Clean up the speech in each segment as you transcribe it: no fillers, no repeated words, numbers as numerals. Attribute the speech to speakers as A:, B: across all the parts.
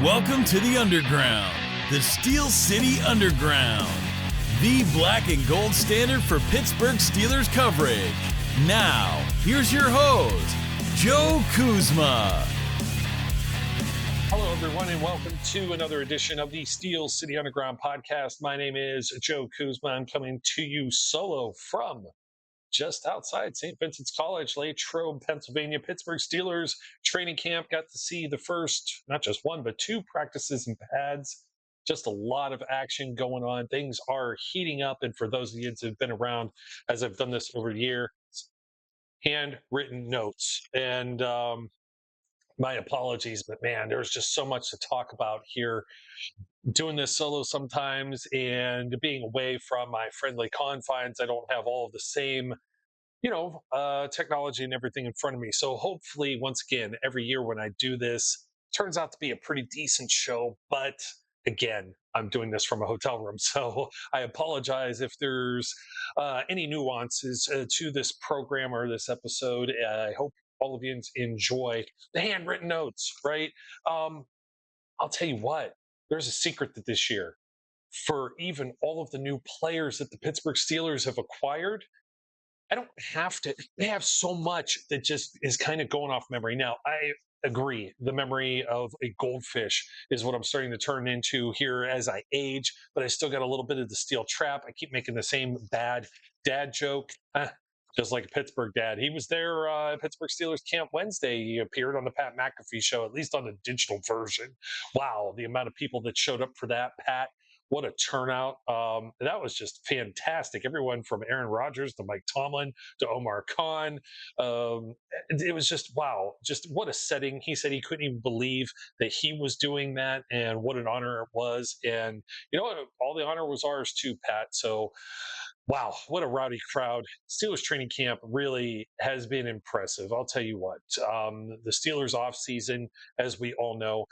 A: Welcome to the Underground, the Steel City Underground, the black and gold standard for Pittsburgh Steelers coverage. Now, here's your host, Joe Kuzma.
B: Hello, everyone, and welcome to another edition of the Steel City Underground podcast. My name is Joe Kuzma. I'm coming to you solo from just outside Saint Vincent College, Latrobe, Pennsylvania. Pittsburgh Steelers Training Camp. Got to see the first, not just one, but two practices and pads. Just a lot of action going on. Things are heating up. And for those of you that have been around, as I've done this over the year, handwritten notes. And my apologies, but man, there's just so much to talk about here. Doing this solo sometimes and being away from my friendly confines, I don't have all of the same, technology and everything in front of me. So hopefully, once again, every year when I do this, it turns out to be a pretty decent show. But again, I'm doing this from a hotel room. So I apologize if there's any nuances to this program or this episode. I hope all of you enjoy the handwritten notes, right? I'll tell you what. There's a secret that this year, for even all of the new players that the Pittsburgh Steelers have acquired, I don't have to. They have so much that just is kind of going off memory. Now, I agree. The memory of a goldfish is what I'm starting to turn into here as I age, but I still got a little bit of the steel trap. I keep making the same bad dad joke. Just like a Pittsburgh dad. He was there at Pittsburgh Steelers Camp Wednesday. He appeared on the Pat McAfee show, at least on the digital version. Wow, the amount of people that showed up for that, Pat. What a turnout. That was just fantastic. Everyone from Aaron Rodgers to Mike Tomlin to Omar Khan. It was just, wow, just what a setting. He said he couldn't even believe that he was doing that, and what an honor it was. And, you know what? All the honor was ours too, Pat. So, wow, what a rowdy crowd. Steelers training camp really has been impressive. I'll tell you what. The Steelers offseason, as we all know,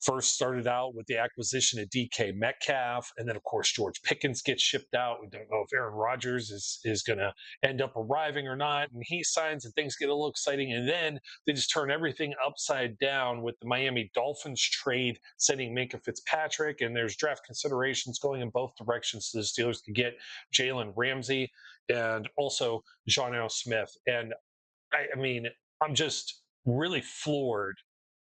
B: first started out with the acquisition of DK Metcalf, and then, of course, George Pickens gets shipped out. We don't know if Aaron Rodgers is going to end up arriving or not, and he signs, and things get a little exciting. And then they just turn everything upside down with the Miami Dolphins trade, sending Minkah Fitzpatrick, and there's draft considerations going in both directions so the Steelers can get Jalen, Ramsey, and also Jonnu Smith. And I mean, I'm just really floored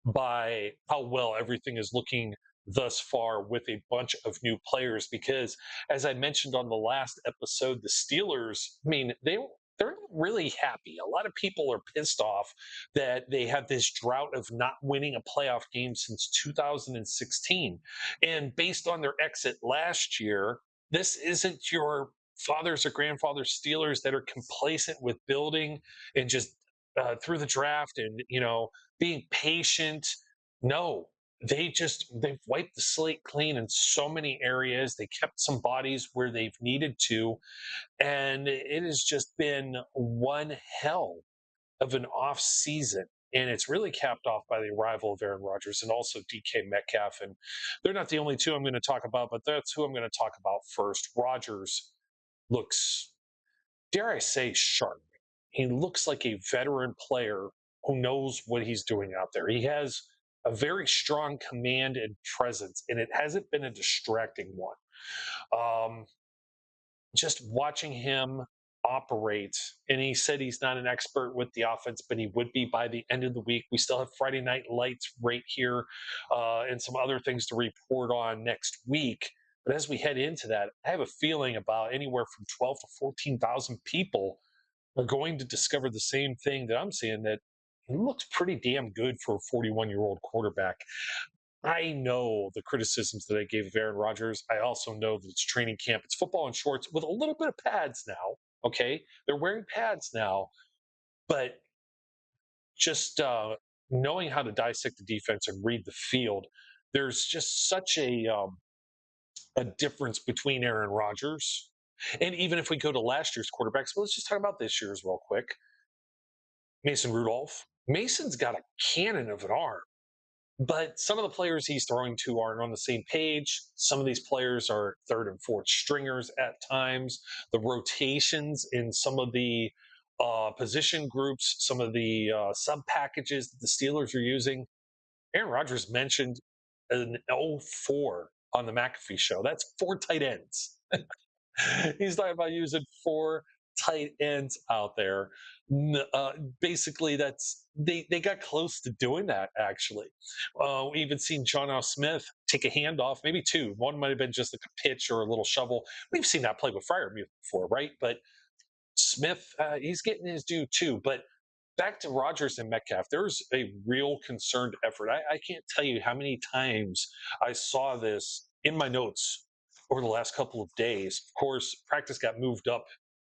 B: by how well everything is looking thus far with a bunch of new players, because as I mentioned on the last episode, the Steelers, I mean, they're not really happy. A lot of people are pissed off that they have this drought of not winning a playoff game since 2016. And based on their exit last year, this isn't your fathers or grandfathers Steelers that are complacent with building and just through the draft and, being patient. No, they've wiped the slate clean in so many areas. They kept some bodies where they've needed to. And it has just been one hell of an off season. And it's really capped off by the arrival of Aaron Rodgers and also DK Metcalf. And they're not the only two I'm going to talk about, but that's who I'm going to talk about first. Rodgers looks, dare I say, sharp. He looks like a veteran player who knows what he's doing out there. He has a very strong command and presence, and it hasn't been a distracting one. Just watching him operate, and he said he's not an expert with the offense, but he would be by the end of the week. We still have Friday Night Lights right here and some other things to report on next week. But as we head into that, I have a feeling about anywhere from 12 to 14,000 people are going to discover the same thing that I'm seeing, that he looks pretty damn good for a 41-year-old quarterback. I know the criticisms that I gave of Aaron Rodgers. I also know that it's training camp. It's football in shorts with a little bit of pads now, okay? They're wearing pads now, but just knowing how to dissect the defense and read the field, there's just such a difference between Aaron Rodgers. And even if we go to last year's quarterbacks, well, let's just talk about this year's real quick. Mason Rudolph. Mason's got a cannon of an arm, but some of the players he's throwing to aren't on the same page. Some of these players are third and fourth stringers at times. The rotations in some of the position groups, some of the sub packages that the Steelers are using. Aaron Rodgers mentioned an 0-4 on the McAfee show. That's 4 tight ends. He's talking about using 4 tight ends out there. Basically, they got close to doing that. Actually, we even seen John L. Smith take a handoff, maybe two. One might have been just like a pitch or a little shovel. We've seen that play with Fryermuth before, right? But Smith, he's getting his due too. But back to Rodgers and Metcalf, there's a real concerned effort. I can't tell you how many times I saw this in my notes over the last couple of days. Of course, practice got moved up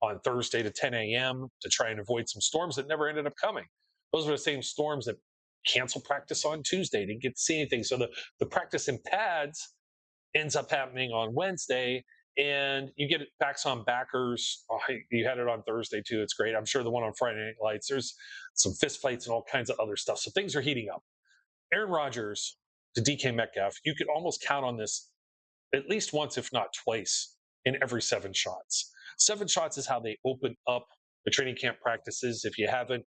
B: on Thursday to 10 a.m. to try and avoid some storms that never ended up coming. Those were the same storms that canceled practice on Tuesday. Didn't get to see anything. So the practice in pads ends up happening on Wednesday, and you get it backs on backers. Oh, you had it on Thursday too. It's great. I'm sure the one on Friday Night Lights. There's some fist fights and all kinds of other stuff. So things are heating up. Aaron Rodgers to DK Metcalf. You could almost count on this at least once, if not twice, in every 7 shots. 7 shots is how they open up the training camp practices. If you haven't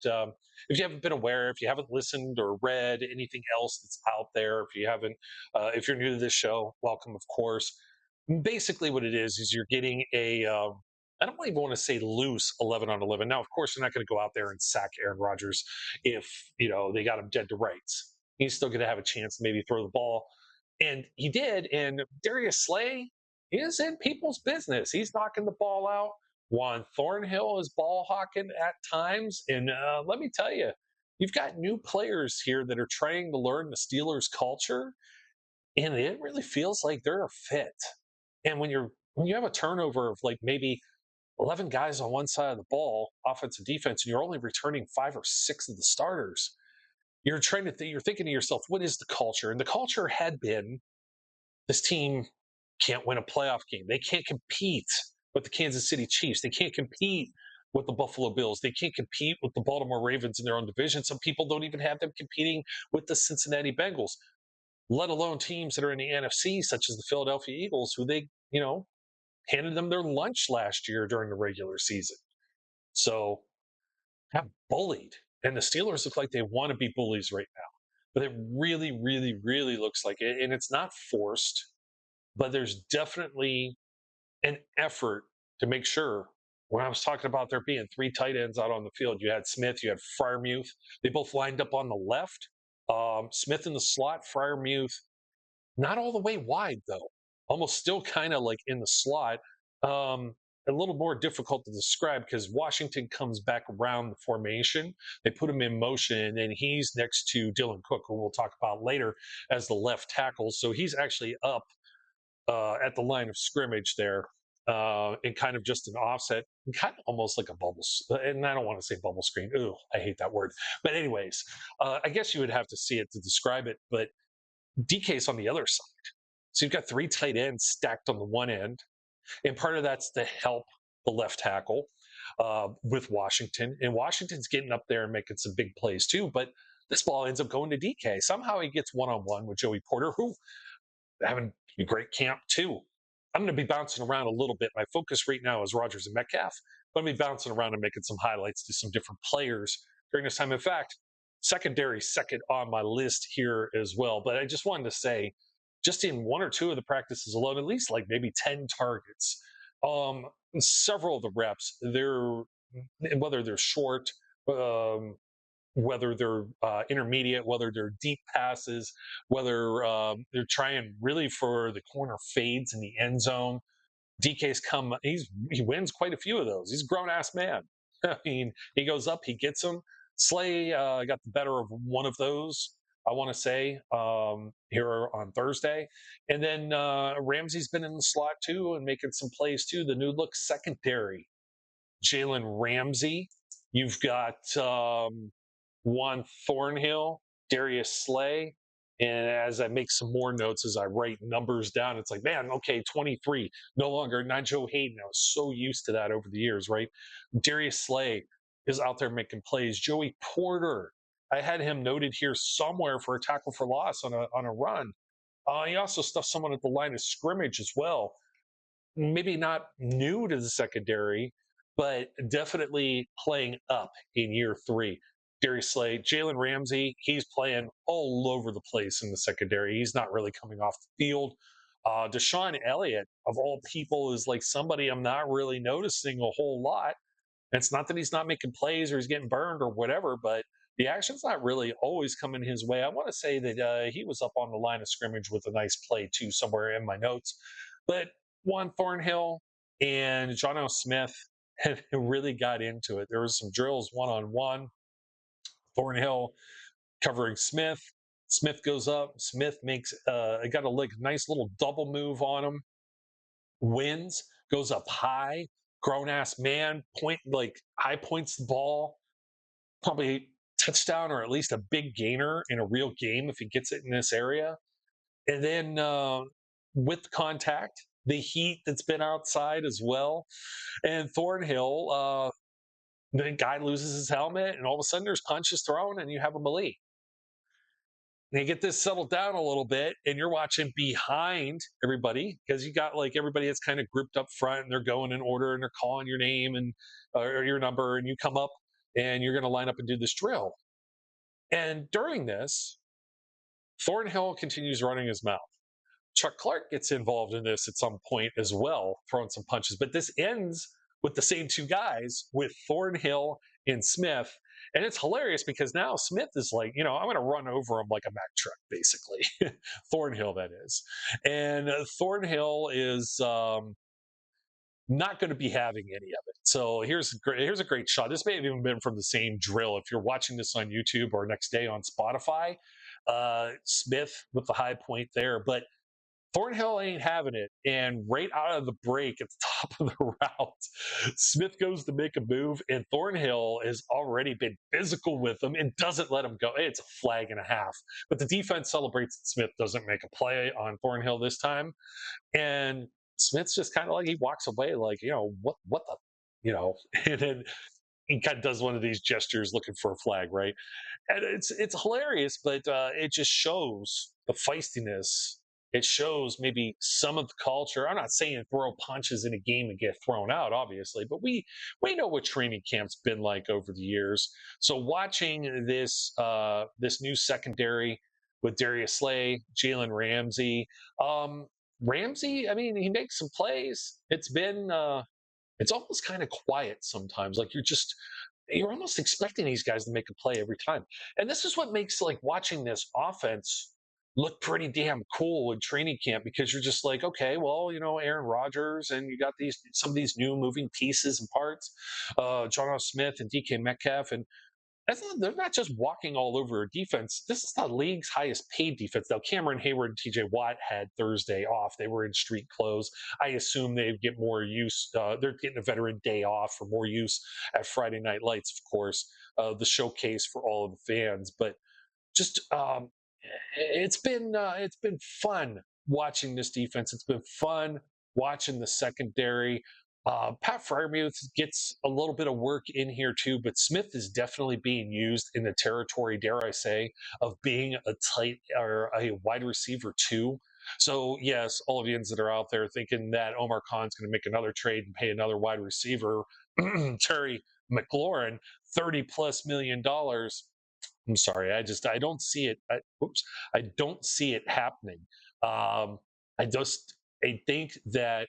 B: been aware, if you haven't listened or read anything else that's out there, if you're new to this show, welcome, of course. Basically, what it is you're getting I don't even want to say loose 11 on 11. Now, of course, you're not going to go out there and sack Aaron Rodgers if they got him dead to rights. He's still going to have a chance to maybe throw the ball, and he did. And Darius Slay is in people's business. He's knocking the ball out. Juan Thornhill is ball hawking at times. And let me tell you, you've got new players here that are trying to learn the Steelers culture, and it really feels like they're a fit. And when you have a turnover of like maybe 11 guys on one side of the ball, offense and defense, and you're only returning 5 or 6 of the starters, you're thinking to yourself, what is the culture? And the culture had been, this team can't win a playoff game. They can't compete with the Kansas City Chiefs. They can't compete with the Buffalo Bills. They can't compete with the Baltimore Ravens in their own division. Some people don't even have them competing with the Cincinnati Bengals, let alone teams that are in the NFC, such as the Philadelphia Eagles, who they, handed them their lunch last year during the regular season. So, have bullied. And the Steelers look like they want to be bullies right now. But it really, really, really looks like it. And it's not forced, but there's definitely an effort to make sure. When I was talking about there being 3 tight ends out on the field, you had Smith, you had Fryermuth. They both lined up on the left. Smith in the slot, Fryermuth not all the way wide, though. Almost still kind of like in the slot. A little more difficult to describe because Washington comes back around the formation. They put him in motion, and he's next to Dylan Cook, who we'll talk about later, as the left tackle. So he's actually up at the line of scrimmage there, in kind of just an offset, kind of almost like a bubble. And I don't want to say bubble screen. Ooh, I hate that word. But anyways, I guess you would have to see it to describe it. But DK's on the other side. So you've got 3 tight ends stacked on the one end. And part of that's to help the left tackle with Washington. And Washington's getting up there and making some big plays too. But this ball ends up going to DK. Somehow he gets one-on-one with Joey Porter, who having a great camp too. I'm going to be bouncing around a little bit. My focus right now is Rodgers and Metcalf. But I'm going to be bouncing around and making some highlights to some different players during this time. In fact, secondary second on my list here as well. But I just wanted to say, just in 1 or 2 of the practices alone, at least like maybe 10 targets. Several of the reps, whether they're short, whether they're intermediate, whether they're deep passes, whether they're trying really for the corner fades in the end zone. DK's he wins quite a few of those. He's a grown ass man. I mean, he goes up, he gets them. Slay got the better of one of those, I want to say, here on Thursday. And then Ramsey's been in the slot too and making some plays too. The new look secondary, Jalen Ramsey. You've got Juan Thornhill, Darius Slay. And as I make some more notes, as I write numbers down, it's like, man, okay, 23, no longer, not Joe Hayden. I was so used to that over the years, right? Darius Slay is out there making plays. Joey Porter, I had him noted here somewhere for a tackle for loss on a run. He also stuffed someone at the line of scrimmage as well. Maybe not new to the secondary, but definitely playing up in year 3. Darius Slay, Jalen Ramsey, he's playing all over the place in the secondary. He's not really coming off the field. Deshaun Elliott, of all people, is like somebody I'm not really noticing a whole lot. And it's not that he's not making plays or he's getting burned or whatever, but the action's not really always coming his way. I want to say that he was up on the line of scrimmage with a nice play too, somewhere in my notes. But Juan Thornhill and Jono Smith really got into it. There was some drills one on one. Thornhill covering Smith. Smith goes up. Smith makes got a like nice little double move on him. Wins, goes up high. Grown ass man high points the ball. Probably touchdown or at least a big gainer in a real game if he gets it in this area. And then with contact, the heat that's been outside as well. And Thornhill, the guy loses his helmet, and all of a sudden there's punches thrown, and you have a melee. And you get this settled down a little bit, and you're watching behind everybody because you got like everybody that's kind of grouped up front, and they're going in order, and they're calling your name and or your number, and you come up, and you're going to line up and do this drill. And during this, Thornhill continues running his mouth. Chuck Clark gets involved in this at some point as well, throwing some punches. But this ends with the same two guys, with Thornhill and Smith. And it's hilarious because now Smith is like, I'm going to run over him like a Mack truck, basically. Thornhill, that is. And Thornhill is not going to be having any of it. So here's a great shot. This may have even been from the same drill. If you're watching this on YouTube or next day on Spotify, Smith with the high point there. But Thornhill ain't having it. And right out of the break at the top of the route, Smith goes to make a move, and Thornhill has already been physical with him and doesn't let him go. It's a flag and a half. But the defense celebrates that Smith doesn't make a play on Thornhill this time. And Smith's just kind of like, he walks away like, what the, and then he kind of does one of these gestures looking for a flag, right? And it's hilarious, but it just shows the feistiness. It shows maybe some of the culture. I'm not saying throw punches in a game and get thrown out, obviously, but we know what training camp's been like over the years. So watching this this new secondary with Darius Slay, Jalen Ramsey. Ramsey, I mean, he makes some plays. It's almost kind of quiet sometimes. Like you're almost expecting these guys to make a play every time. And this is what makes like watching this offense look pretty damn cool in training camp, because you're just like, okay, well, Aaron Rodgers, and you got some of these new moving pieces and parts, Jono Smith and DK Metcalf, and they're not just walking all over a defense. This is the league's highest paid defense. Now, Cameron Hayward and TJ Watt had Thursday off. They were in street clothes. I assume they get more use. They're getting a veteran day off for more use at Friday Night Lights, of course, the showcase for all of the fans. But just it's been fun watching this defense. It's been fun watching the secondary. Pat Freiermuth gets a little bit of work in here too, but Smith is definitely being used in the territory, dare I say, of being a tight or a wide receiver too. So yes, all of you that are out there thinking that Omar Khan's going to make another trade and pay another wide receiver, Terry McLaurin, $30+ million. I'm sorry. I don't see it. I don't see it happening. I think that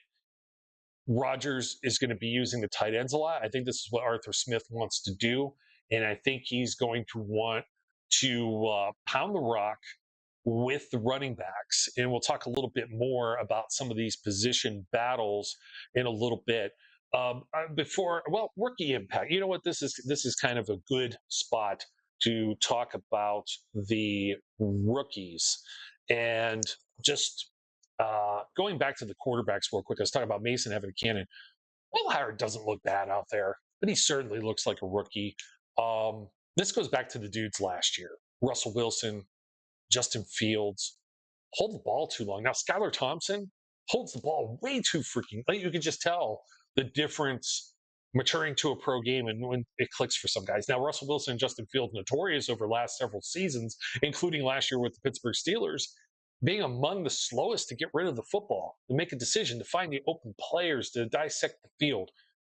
B: Rodgers is going to be using the tight ends a lot. I think this is what Arthur Smith wants to do. And I think he's going to want to pound the rock with the running backs. And we'll talk a little bit more about some of these position battles in a little bit. Rookie impact. You know what? This is kind of a good spot to talk about the rookies. And just going back to the quarterbacks real quick, I was talking about Mason having a cannon. Will Howard doesn't look bad out there, but he certainly looks like a rookie. This goes back to the dudes last year. Russell Wilson, Justin Fields, hold the ball too long. Now, Skylar Thompson holds the ball way too freaking late. You can just tell the difference maturing to a pro game and when it clicks for some guys. Now, Russell Wilson and Justin Fields notorious over the last several seasons, including last year with the Pittsburgh Steelers, being among the slowest to get rid of the football, to make a decision, to find the open players, to dissect the field.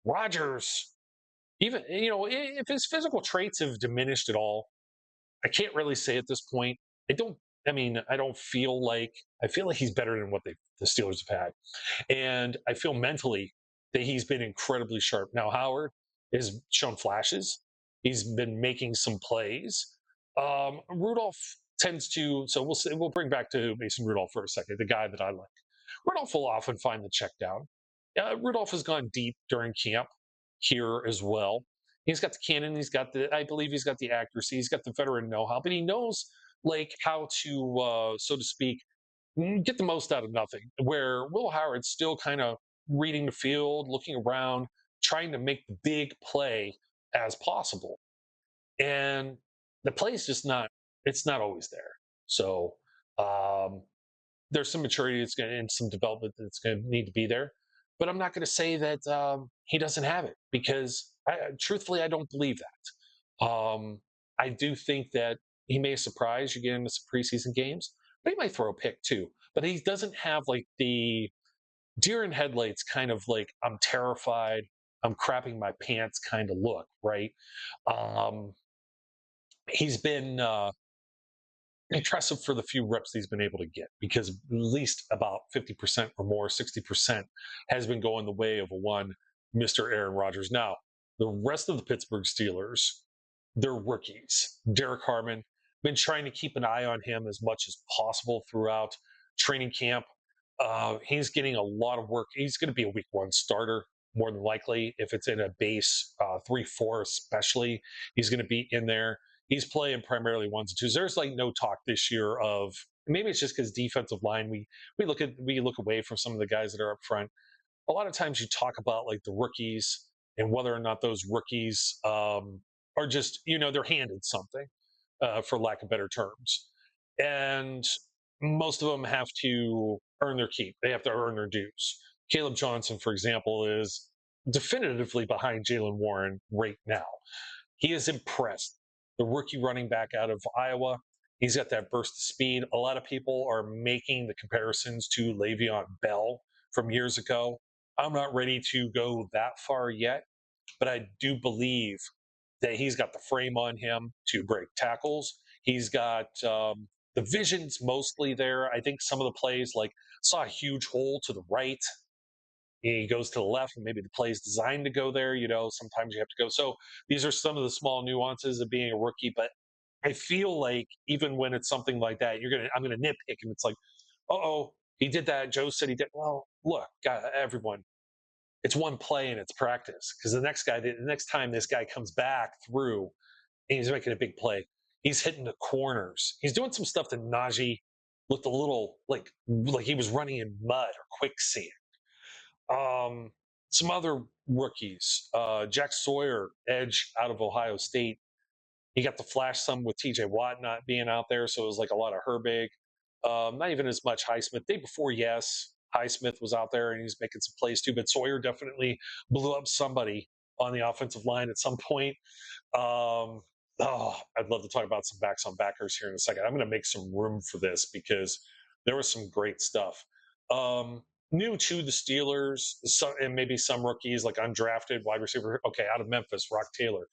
B: Rodgers, even if his physical traits have diminished at all, I can't really say at this point. I don't. I mean, I don't feel like I feel like he's better than what the Steelers have had, and I feel mentally that he's been incredibly sharp. Now Howard has shown flashes. He's been making some plays. Rudolph tends to. So we'll bring back to Mason Rudolph for a second, the guy that I like. Rudolph will often find the check down. Rudolph has gone deep during camp here as well. He's got the cannon. I believe he's got the accuracy. He's got the veteran know-how, but he knows like how to, so to speak, get the most out of nothing. Where Will Howard's still kind of reading the field, looking around, trying to make the big play as possible. And the play is just not, it's not always there. So um, there's some maturity that's going to, and some development that's going to need to be there. But I'm not going to say that he doesn't have it because, truthfully, I don't believe that. I do think that he may surprise you get into some preseason games, but he might throw a pick too. But he doesn't have like the deer in headlights kind of like I'm terrified, I'm crapping my pants kind of look, right? Um, he's been impressive for the few reps he's been able to get because at least about 50% or more, 60% has been going the way of a one Mr. Aaron Rodgers. Now, the rest of the Pittsburgh Steelers, they're rookies. Derek Harmon, been trying to keep an eye on him as much as possible throughout training camp. He's getting a lot of work. He's going to be a week one starter more than likely if it's in a base 3-4 especially. He's going to be in there. He's playing primarily ones and twos. There's like no talk this year of maybe it's just because defensive line we look away from some of the guys that are up front. A lot of times you talk about like the rookies and whether or not those rookies are just they're handed something for lack of better terms, and most of them have to earn their keep. They have to earn their dues. Caleb Johnson, for example, is definitively behind Jalen Warren right now. He is impressed. The rookie running back out of Iowa, he's got that burst of speed. A lot of people are making the comparisons to Le'Veon Bell from years ago. I'm not ready to go that far yet, but I do believe that he's got the frame on him to break tackles. He's got the vision's mostly there. I think some of the plays, like saw a huge hole to the right, he goes to the left and maybe the play is designed to go there. Sometimes you have to go. So these are some of the small nuances of being a rookie. But I feel like even when it's something like that, I'm gonna nitpick and it's like, oh, he did that. Joe said he did. Well, look, God, everyone, it's one play and it's practice because the next time this guy comes back through and he's making a big play, he's hitting the corners. He's doing some stuff that Najee looked a little like he was running in mud or quicksand. Um, some other rookies, Jack Sawyer, edge out of Ohio State. He got to flash some with TJ Watt not being out there, so it was like a lot of Herbig. Not even as much Highsmith. Day before, yes, Highsmith was out there and he's making some plays too, but Sawyer definitely blew up somebody on the offensive line at some point. I'd love to talk about some backs on backers here in a second. I'm going to make some room for this because there was some great stuff. New to the Steelers, and maybe some rookies like undrafted wide receiver. Okay, out of Memphis, Rock Taylor.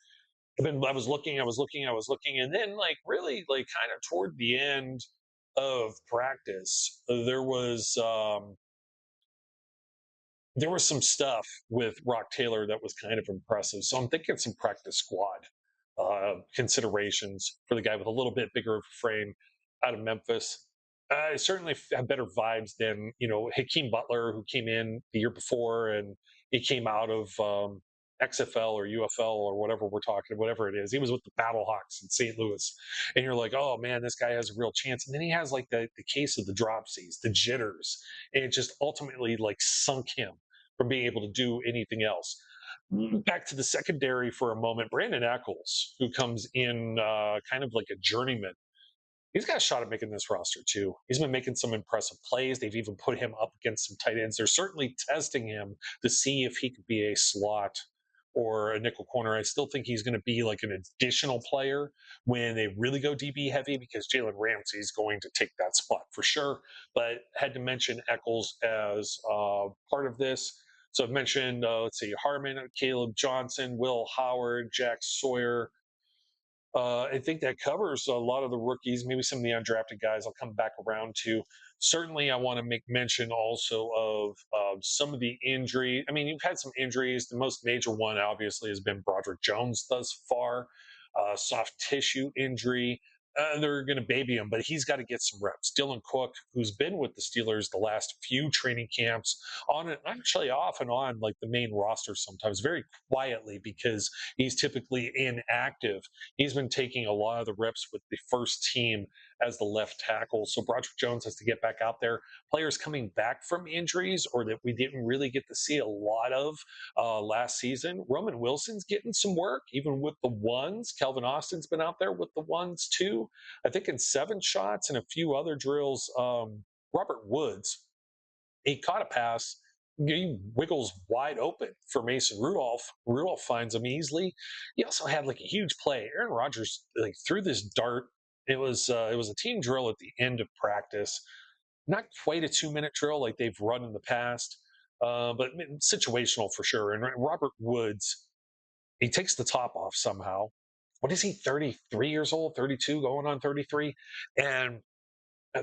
B: I was looking, and then like really like kind of toward the end of practice, there was some stuff with Rock Taylor that was kind of impressive. So I'm thinking some practice squad considerations for the guy with a little bit bigger of a frame out of Memphis. I certainly have better vibes than Hakeem Butler, who came in the year before and he came out of XFL or UFL or whatever it is. He was with the Battlehawks in St. Louis, and you're like, oh man, this guy has a real chance. And then he has like the case of the dropsies, the jitters, and it just ultimately like sunk him from being able to do anything else. Back to the secondary for a moment. Brandon Eccles, who comes in kind of like a journeyman, he's got a shot at making this roster too. He's been making some impressive plays. They've even put him up against some tight ends. They're certainly testing him to see if he could be a slot or a nickel corner. I still think he's going to be like an additional player when they really go DB heavy because Jalen Ramsey is going to take that spot for sure. But had to mention Eccles as part of this. So I've mentioned, let's see, Harmon, Caleb Johnson, Will Howard, Jack Sawyer. I think that covers a lot of the rookies, maybe some of the undrafted guys I'll come back around to. Certainly, I want to make mention also of some of the injury. I mean, you've had some injuries. The most major one, obviously, has been Broderick Jones thus far, soft tissue injury. They're going to baby him, but he's got to get some reps. Dylan Cook, who's been with the Steelers the last few training camps, on and actually off and on, like the main roster sometimes, very quietly because he's typically inactive. He's been taking a lot of the reps with the first team as the left tackle. So Broderick Jones has to get back out there. Players coming back from injuries or that we didn't really get to see a lot of last season. Roman Wilson's getting some work, even with the ones. Calvin Austin's been out there with the ones too. I think in 7 shots and a few other drills. Robert Woods, he caught a pass. He wiggles wide open for Mason Rudolph. Rudolph finds him easily. He also had like a huge play. Aaron Rodgers like threw this dart. It was a team drill at the end of practice. Not quite a 2-minute drill like they've run in the past, but situational for sure. And Robert Woods, he takes the top off somehow. What is he? 33 years old, 32, going on 33, and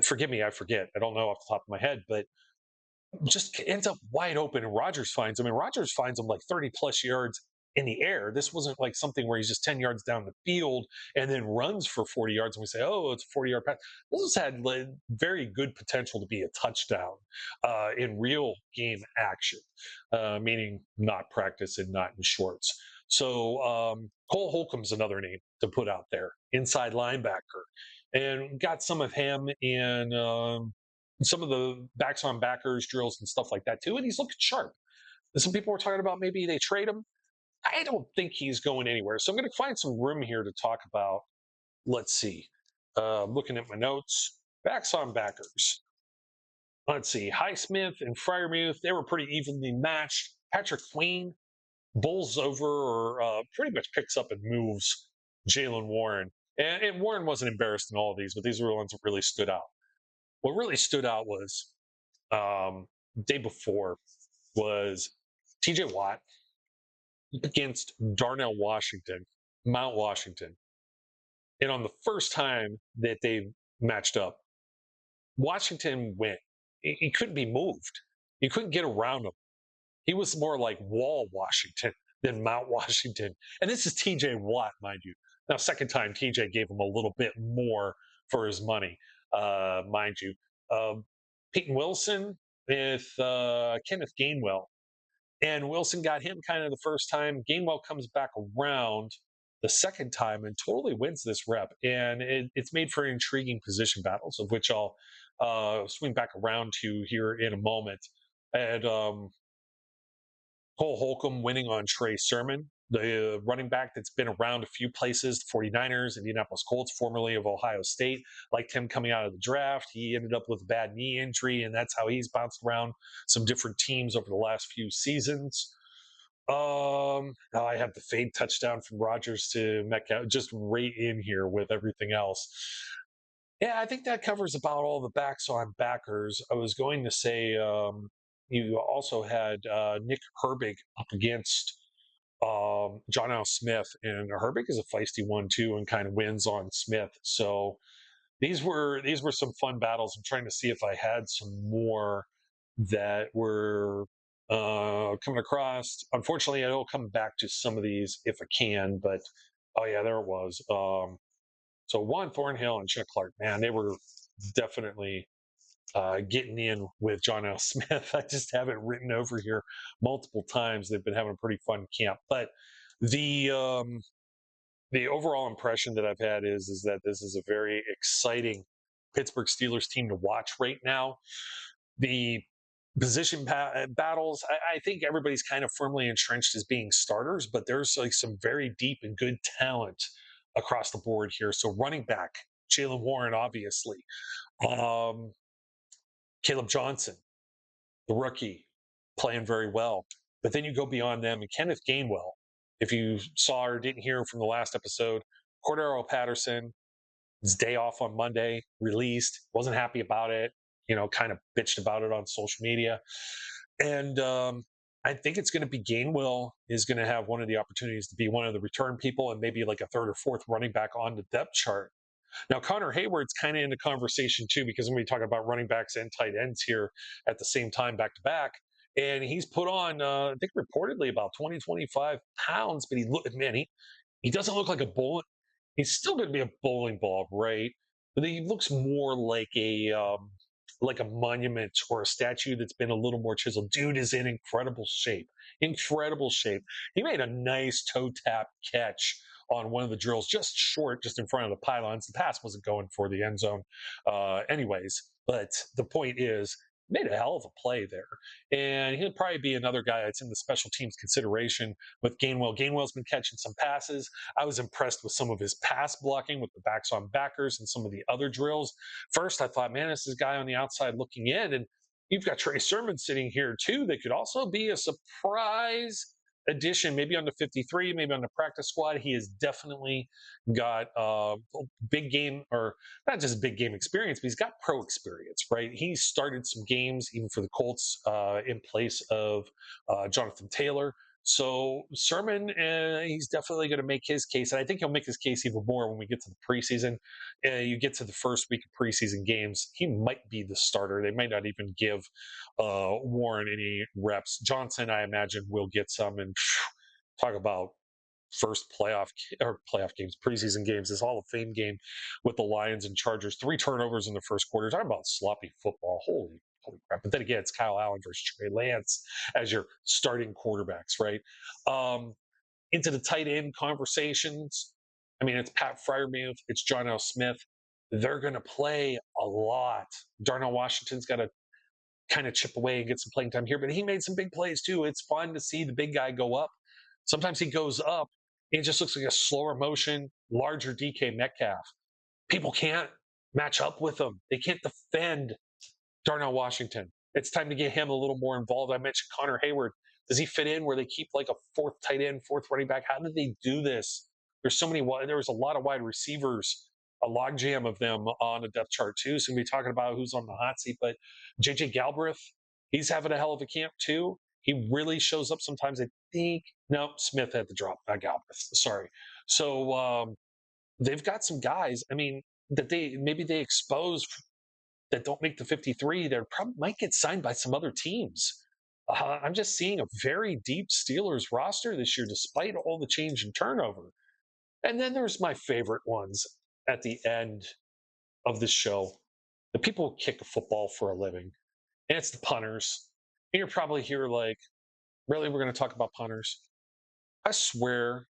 B: forgive me, I forget. I don't know off the top of my head, but just ends up wide open and Rodgers finds him. And Rodgers finds him like 30 plus yards in the air. This wasn't like something where he's just 10 yards down the field and then runs for 40 yards and we say, oh, it's a 40-yard pass. This had very good potential to be a touchdown in real game action, meaning not practice and not in shorts. So Cole Holcomb's another name to put out there, inside linebacker. And got some of him in some of the backs on backers drills and stuff like that too. And he's looking sharp. And some people were talking about maybe they trade him. I don't think he's going anywhere. So I'm going to find some room here to talk about. Let's see. Looking at my notes, backs on backers. Let's see. Highsmith and Fryermuth, they were pretty evenly matched. Patrick Queen bowls over or pretty much picks up and moves Jalen Warren. And Warren wasn't embarrassed in all of these, but these were the ones that really stood out. What really stood out was day before was TJ Watt against Darnell Washington, Mount Washington. And on the first time that they matched up, Washington went. He couldn't be moved. You couldn't get around him. He was more like Wall Washington than Mount Washington. And this is TJ Watt, mind you. Now, second time, TJ gave him a little bit more for his money, mind you. Peyton Wilson with Kenneth Gainwell. And Wilson got him kind of the first time. Gainwell comes back around the second time and totally wins this rep. And it's made for intriguing position battles, of which I'll swing back around to here in a moment. And Cole Holcomb winning on Trey Sermon, the running back that's been around a few places, the 49ers, Indianapolis Colts, formerly of Ohio State. Liked him coming out of the draft. He ended up with a bad knee injury, and that's how he's bounced around some different teams over the last few seasons. I have the fade touchdown from Rodgers to Metcalf just right in here with everything else. Yeah, I think that covers about all the backs on backers. I was going to say you also had Nick Herbig up against John L. Smith, and Herbig is a feisty one too, and kind of wins on Smith. So these were some fun battles. I'm trying to see if I had some more that were coming across. Unfortunately, I will come back to some of these if I can, but oh yeah, there it was. So Juan Thornhill and Chuck Clark, man, they were definitely getting in with John L. Smith. I just have it written over here multiple times. They've been having a pretty fun camp. But the overall impression that I've had is that this is a very exciting Pittsburgh Steelers team to watch right now. The position battles, I think everybody's kind of firmly entrenched as being starters, but there's like some very deep and good talent across the board here. So running back, Jalen Warren, obviously. Caleb Johnson, the rookie, playing very well. But then you go beyond them, and Kenneth Gainwell, if you saw or didn't hear from the last episode, Cordero Patterson, his day off on Monday, released, wasn't happy about it, kind of bitched about it on social media. And I think it's going to be Gainwell is going to have one of the opportunities to be one of the return people and maybe like a third or fourth running back on the depth chart. Now, Connor Hayward's kind of in the conversation too, because when we talk about running backs and tight ends here at the same time, back to back, and he's put on, I think reportedly about 20, 25 pounds, but he doesn't look like a bull. He's still going to be a bowling ball, right? But he looks more like a monument or a statue that's been a little more chiseled. Dude is in incredible shape. Incredible shape. He made a nice toe tap catch on one of the drills, just short, just in front of the pylons. The pass wasn't going for the end zone, anyways. But the point is, made a hell of a play there. And he'll probably be another guy that's in the special teams consideration with Gainwell. Gainwell's been catching some passes. I was impressed with some of his pass blocking with the backs on backers and some of the other drills. First, I thought, man, this is a guy on the outside looking in. And you've got Trey Sermon sitting here, too, that could also be a surprise addition, maybe on the 53, maybe on the practice squad. He has definitely got big game, or not just big game experience, but he's got pro experience, right? He started some games even for the Colts in place of Jonathan Taylor. So Sermon, he's definitely going to make his case, and I think he'll make his case even more when we get to the preseason. You get to the first week of preseason games, he might be the starter. They might not even give Warren any reps. Johnson, I imagine, will get some, and talk about first playoff games, preseason games, this Hall of Fame game with the Lions and Chargers. 3 turnovers in the first quarter. Talking about sloppy football. Holy crap. But then again, it's Kyle Allen versus Trey Lance as your starting quarterbacks, right? Into the tight end conversations. I mean, it's Pat Freiermuth, it's John L. Smith. They're going to play a lot. Darnell Washington's got to kind of chip away and get some playing time here, but he made some big plays too. It's fun to see the big guy go up. Sometimes he goes up, and it just looks like a slower motion, larger DK Metcalf. People can't match up with him. They can't defend Darnell Washington. It's time to get him a little more involved. I mentioned Connor Hayward. Does he fit in where they keep like a fourth tight end, fourth running back? How did they do this? There's so many. There was a lot of wide receivers, a logjam of them on the depth chart too. So we'll be talking about who's on the hot seat. But JJ Galbraith, he's having a hell of a camp too. He really shows up sometimes. I think no, Smith had the drop, not Galbraith. Sorry. So they've got some guys. I mean, that they expose that don't make the 53 that probably might get signed by some other teams. I'm just seeing a very deep Steelers roster this year, despite all the change and turnover. And then there's my favorite ones at the end of the show. The people who kick a football for a living, and it's the punters. And you're probably here like, really, we're going to talk about punters? I swear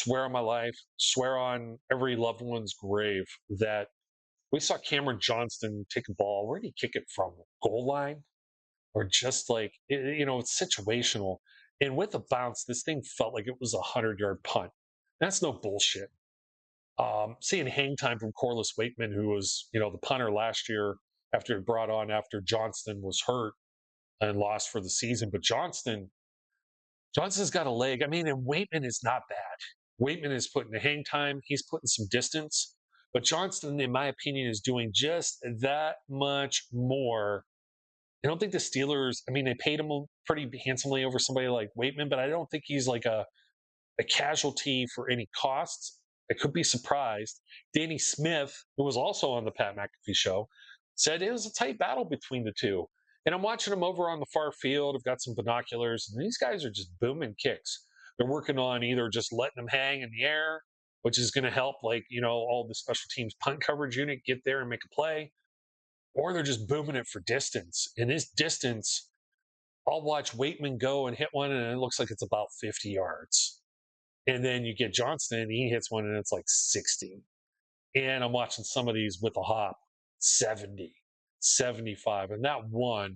B: on my life, swear on every loved one's grave that we saw Cameron Johnston take a ball. Where did he kick it from? Goal line? Or just like, it's situational. And with a bounce, this thing felt like it was a 100-yard punt. That's no bullshit. Seeing hang time from Corliss Waitman, who was, the punter last year after it brought on after Johnston was hurt and lost for the season. But Johnson's got a leg. I mean, and Waitman is not bad. Waitman is putting the hang time. He's putting some distance. But Johnston, in my opinion, is doing just that much more. I don't think the Steelers, I mean, they paid him pretty handsomely over somebody like Waitman, but I don't think he's like a casualty for any costs. I could be surprised. Danny Smith, who was also on the Pat McAfee show, said it was a tight battle between the two. And I'm watching them over on the far field. I've got some binoculars, and these guys are just booming kicks. They're working on either just letting them hang in the air, which is going to help, like, all the special teams punt coverage unit get there and make a play, or they're just booming it for distance. In this distance, I'll watch Waitman go and hit one, and it looks like it's about 50 yards. And then you get Johnston, and he hits one, and it's like 60. And I'm watching some of these with a hop, 70, 75. And that one,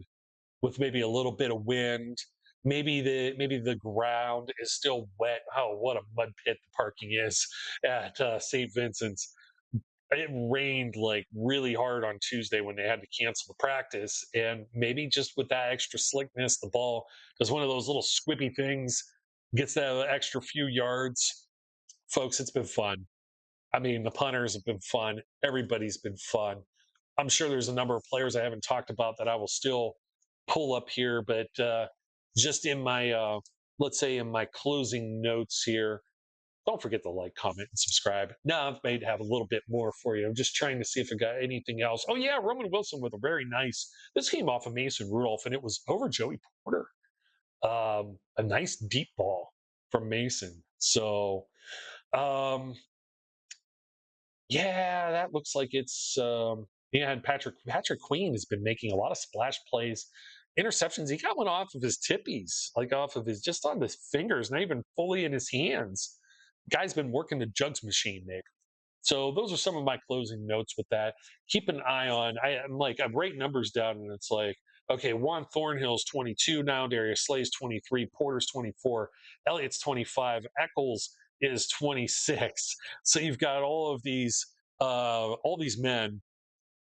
B: with maybe a little bit of wind, maybe the ground is still wet. Oh, what a mud pit the parking is at Saint Vincent's. It rained like really hard on Tuesday when they had to cancel the practice. And maybe just with that extra slickness, the ball does one of those little squippy things, gets that extra few yards. Folks, it's been fun. I mean, the punters have been fun. Everybody's been fun. I'm sure there's a number of players I haven't talked about that I will still pull up here, but just in my, let's say in my closing notes here, don't forget to like, comment, and subscribe. Now I've made have a little bit more for you. I'm just trying to see if I got anything else. Oh yeah, Roman Wilson with a very nice. This came off of Mason Rudolph, and it was over Joey Porter. A nice deep ball from Mason. So, yeah, that looks like it's. Yeah, and Patrick Queen has been making a lot of splash plays, interceptions. He got one off of his tippies, like off of his just on his fingers, not even fully in his hands. Guy's been working the jugs machine, Nick. So those are some of my closing notes with that. Keep an eye on. I'm writing numbers down, and it's like, okay, Juan Thornhill's 22 now, Darius Slay's 23, Porter's 24, Elliott's 25, Eccles is 26. So you've got all these men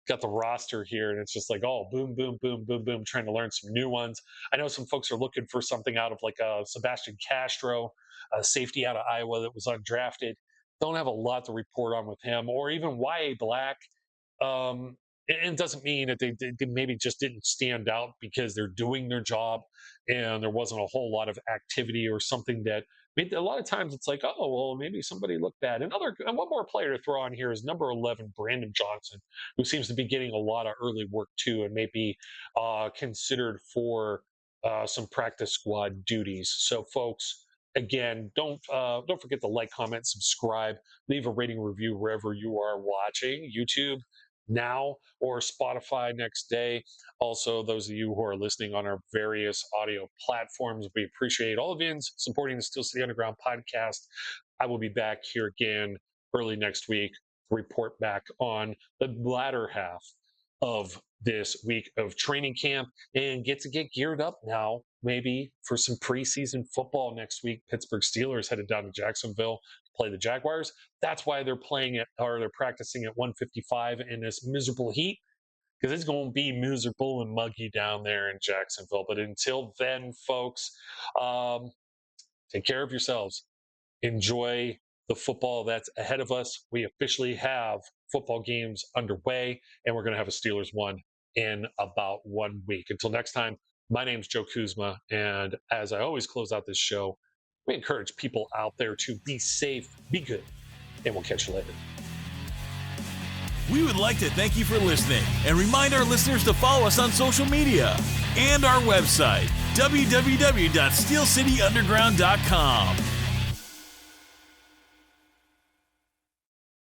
B: got the roster here, and it's just like, oh, boom, boom, boom, boom, boom, trying to learn some new ones. I know some folks are looking for something out of like Sebastian Castro, a safety out of Iowa that was undrafted. Don't have a lot to report on with him, or even Y.A. Black. It doesn't mean that they maybe just didn't stand out because they're doing their job and there wasn't a whole lot of activity or something that a lot of times it's like, oh, well, maybe somebody looked bad. And one more player to throw on here is number 11, Brandon Johnson, who seems to be getting a lot of early work too, and may be considered for some practice squad duties. So, folks, again, don't forget to like, comment, subscribe, leave a rating review wherever you are watching, YouTube now or Spotify next day. Also, those of you who are listening on our various audio platforms, we appreciate all of you supporting the Steel City Underground podcast. I will be back here again early next week to report back on the latter half of this week of training camp and get geared up now, maybe for some preseason football next week. Pittsburgh Steelers headed down to Jacksonville to play the Jaguars. That's why they're they're practicing at 155 in this miserable heat, because it's going to be miserable and muggy down there in Jacksonville. But until then, folks, take care of yourselves. Enjoy the football that's ahead of us. We officially have football games underway, and we're going to have a Steelers one in about 1 week. Until next time, my name's Joe Kuzma, and as I always close out this show, we encourage people out there to be safe, be good, and we'll catch you later.
A: We would like to thank you for listening and remind our listeners to follow us on social media and our website, www.steelcityunderground.com.